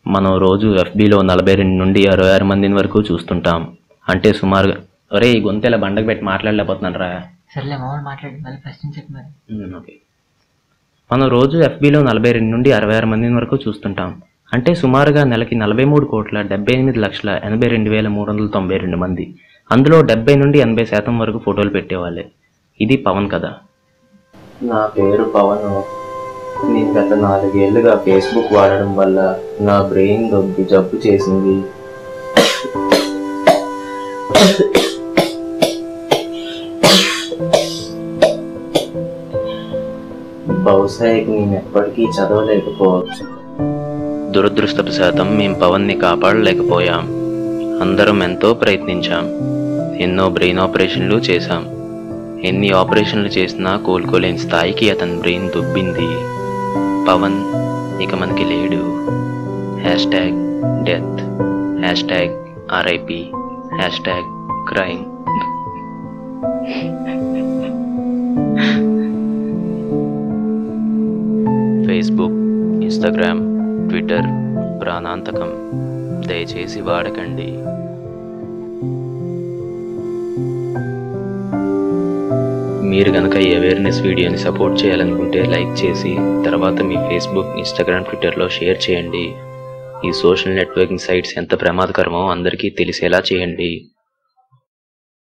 మనం రోజు ఎఫ్బీలో 42 నుండి 66 మందిని వరకు చూస్తుంటాం. అంటే సుమారుగా ఒరే ఈ గొంతెల బండకు పెట్టి మాట్లాడలేకపోతున్నాను రా. సర్లే మామూలు మాట్లాడి మళ్ళీ ఫస్ట్ నుంచి చెప్పు మరి. ఓకే. మనం రోజు ఎఫ్బీలో 42 నుండి 66 మందిని వరకు చూస్తుంటాం. అంటే సుమారుగా నెలకి 43,78,82,392 మంది. అందులో 70 నుండి 80% వరకు ఫోటోలు పెట్టేవాళ్ళే. ఇది పవన్ కదా. నా పేరు పవన్. నేను గత 4 ఏళ్లుగా ఫేస్బుక్ వాడడం వల్ల నా బ్రెయిన్ దొబ్బి జబ్బు చేసింది. బహుశా నేను ఎప్పటికీ చదవలేకపోవచ్చు. దురదృష్టవశాతం మేము పవన్ని కాపాడలేకపోయాం. అందరం ఎంతో ప్రయత్నించాం. ఎన్నో బ్రెయిన్ ఆపరేషన్లు చేశాం. ఎన్ని ఆపరేషన్లు చేసినా కోలుకోలేని స్థాయికి అతని బ్రెయిన్ దుబ్బింది. పవన్ ఇక మనకి లేడు. #Death, #RIP, #crime. Facebook, Instagram, Twitter ప్రాణాంతకం. దయచేసి వాడకండి. మీరు కనుక ఈ అవేర్నెస్ వీడియోని సపోర్ట్ చేయాలనుకుంటే లైక్ చేసి తర్వాత మీ ఫేస్బుక్, ఇన్స్టాగ్రామ్, ట్విట్టర్లో షేర్ చేయండి. ఈ సోషల్ నెట్వర్కింగ్ సైట్స్ ఎంత ప్రమాదకరమో అందరికీ తెలిసేలా చేయండి.